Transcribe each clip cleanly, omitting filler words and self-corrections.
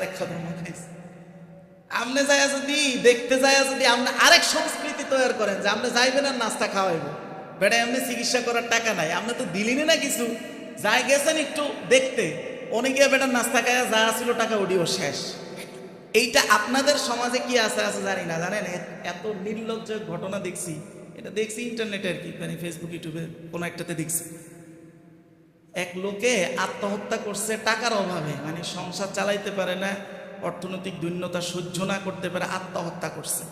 রাস্তায় খতম খাইছে। আপনি যাইয়া যদি দেখতে যাইয়া যদি আপনি আরেক সংস্কৃতি তৈরি করেন যে আপনি যাইবেন আর নাস্তা খাওয়াইব, বেটা এমনি চিকিৎসা করার টাকা নাই, আপনি তো দিলেনই না কিছু, যাই গেছেন একটু দেখতে, অনেকে বেটার নাস্তা খাইয়া যা ছিল টাকা উঠিও শেষ। এইটা আপনাদের সমাজে কি আছে আছে জানি না, জানেন এত নির্লজ্জ ঘটনা দেখছি, এটা দেখছি ইন্টারনেটে আর কি, মানে ফেসবুক ইউটিউবে কোনো একটাতে দেখছি। এক লোকে আত্মহত্যা করছে টাকার অভাবে, মানে সংসার চালাইতে পারে না, অর্থনৈতিক দৈন্যতা সহ্য না করতে পারে, আত্মহত্যা করছে।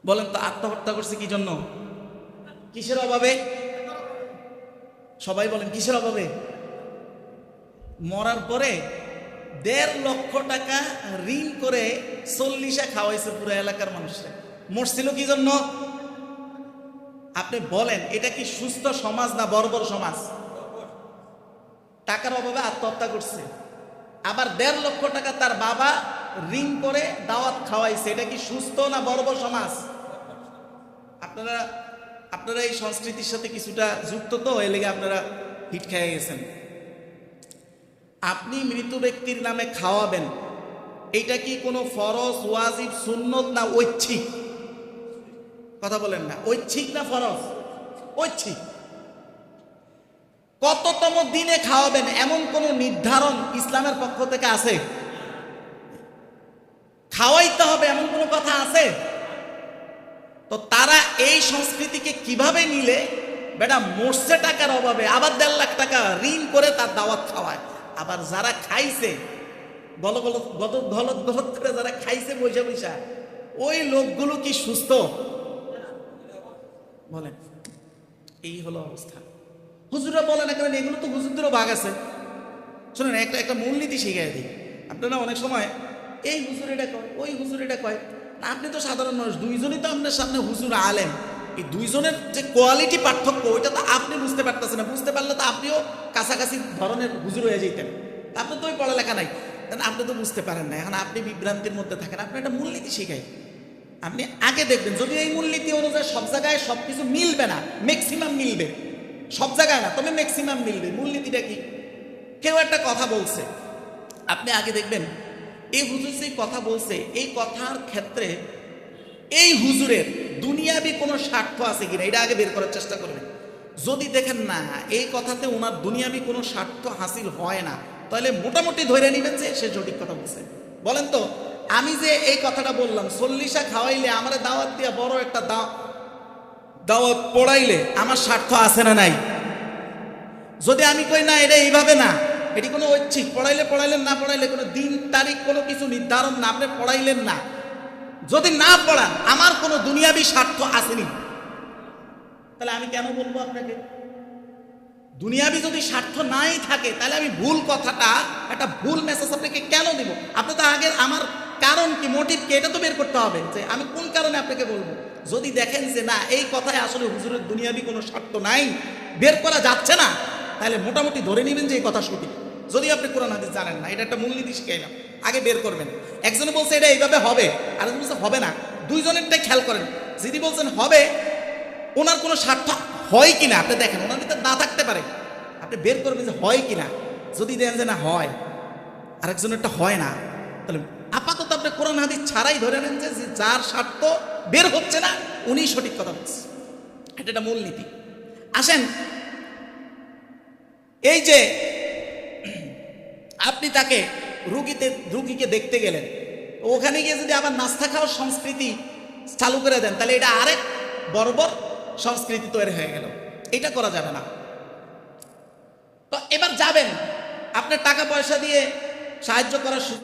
বলেন তো আত্মহত্যা করছে কি জন্য? কিসের অভাবে? সবাই বলেন কিসের অভাবে? মরার পরে ১.৫ লক্ষ টাকা ঋণ করে ৪০ খাওয়াইছে পুরো এলাকার মানুষরা। মরছিল কি জন্য? আপনি বলেন এটা কি সুস্থ সমাজ না বর্বর সমাজ? টাকার অভাবে আত্মহত্যা করছে, আবার ১.৫ লক্ষ টাকা তার বাবা ঋণ করে দাওয়াত খাওয়াইছে, এটা কি সুস্থ না বর্বর সমাজ? আপনারা আপনারা এই সংস্কৃতির সাথে কিছুটা যুক্ত, তো এই লেগে আপনারা হিট খেয়ে গেছেন। আপনি মৃত ব্যক্তির নামে খাওয়াবেন, এটা কি কোনো ফরজ, ওয়াজিব, সুন্নত না ঐচ্ছিক? কথা বলেন না, ঐচ্ছিক না ফরজ? ঐচ্ছিক। কততম দিনে খাওয়াবেন এমন কোন নির্ধারণ ইসলামের পক্ষ থেকে আছে? খাওয়াইতে হবে এমন কোনো কথা আছে? তো তারা এই সংস্কৃতিকে কিভাবে নিলে, বেটা মরছে টাকার অভাবে, আবার ১.৫ লাখ টাকা ঋণ করে তার দাওয়াত খাওয়ায়। আবার যারা খাইছে গলত গলত করে যারা খাইছে বৈশা বৈশা, ওই লোকগুলো কি সুস্থ? বলেন, এই হলো অবস্থা। হুজুরা বলেন না কেন, এগুলো তো হুজুরদেরও ভাগ আছে। শোনেন, একটা মূলনীতি শিখিয়ে দিই। আপনারা অনেক সময় এই হুজুর এটা কয়, ওই হুজুর এটা কয়, না আপনি তো সাধারণ মানুষ, দুইজনই তো আপনার সামনে হুজুর আলেম, এই দুইজনের যে কোয়ালিটি পার্থক্য ওইটা তো আপনি বুঝতে পারতেছেন না। বুঝতে পারলে তো আপনিও কাছাকাছি ধরনের হুজুর হয়ে যেতেন। আপনার তো ওই পড়ালেখা নাই, আপনি তো বুঝতে পারেন না, এখন আপনি বিভ্রান্তির মধ্যে থাকেন। আপনি একটা মূলনীতি শিখাই, আপনি আগে দেখবেন, যদি এই মূলনীতি অনুযায়ী সব জায়গায় সবকিছু মিলবে না, ম্যাক্সিমাম মিলবে, সব জায়গায় না তবে ম্যাক্সিমাম মিলবে। মূলনীতিটা কি? কেউ একটা কথা বলছে, আপনি আগে দেখবেন এই হুজুর যে কথা বলছে, এই কথার ক্ষেত্রে এই হুজুরের দুনিয়াবি কোনো স্বার্থ আছে কিনা, এটা আগে বের করার চেষ্টা করবেন। যদি দেখেন না এই কথাতে ওনার দুনিয়াবি কোনো স্বার্থ হাসিল হয় না, তাহলে মোটামুটি ধরে নেবেন যে সে সঠিক কথা বলছে। বলেন তো, আমি যে এই কথাটা বললাম, ৪০ খাওয়াইলে আমার দাওয়াত দিয়া বড় একটা দাওয়াত পড়াইলে আমার স্বার্থ আছে না নাই? যদি আমি কই না এটা এইভাবে না, এটি কোনো ঐচ্ছিক, পড়াইলেন না পড়াইলে কোনো দিন তারিখ কোনো কিছু নির্ধারণ না, আপনি পড়াইলেন না, যদি না পড়ান আমার কোনো দুনিয়াবি স্বার্থ আসেনি, তাহলে আমি কেন বলবো আপনাকে? দুনিয়াবি যদি স্বার্থ নাই থাকে, তাহলে আমি ভুল কথাটা, একটা ভুল মেসেজ আপনাকে কেন দিব? আপনি তো আগে আমার কারণ কি, মোটিভ কি, এটা তো বের করতে হবে যে আমি কোন কারণে আপনাকে বলবো। যদি দেখেন যে না এই কথায় আসলে হুজুরের দুনিয়াবি কোনো স্বার্থ নাই, বের করা যাচ্ছে না, তাহলে মোটামুটি ধরে নেবেন যে এই কথা সঠিক। যদি আপনি কোরআন হাদিস জানেন না, এটা একটা মূলনীতি শিখাইলাম, আগে বের করবেন। একজনে বলছে এটা এইভাবে হবে, আর একজন বলছে হবে না, দুইজনেরটাই খেয়াল করেন। যিনি বলছেন হবে, ওনার কোনো স্বার্থ হয় কিনা আপনি দেখেন, ওনার ভিতরে না থাকতে পারে, আপনি বের করবেন যে হয় কিনা। যদি দেখেন যে না হয়, আরেকজনেরটা হয় না, তাহলে আপাতত আপনি কোরআন হাদিস ছাড়াই ধরে নেন যে যার স্বার্থ বের হচ্ছে না উনি সঠিক কথা বলছে। এটা একটা মূলনীতি। আসেন, এই যে আপনি তাকে রুগীকে দেখতে গেলেন, ওখানে গিয়ে যদি আবার নাস্তা খাওয়ার সংস্কৃতি চালু করে দেন, তাহলে এটা আরেক বর্বর সংস্কৃতি তৈরি হয়ে গেল। এটা করা যাবে না। তো এবার যাবেন, আপনার টাকা পয়সা দিয়ে সাহায্য করার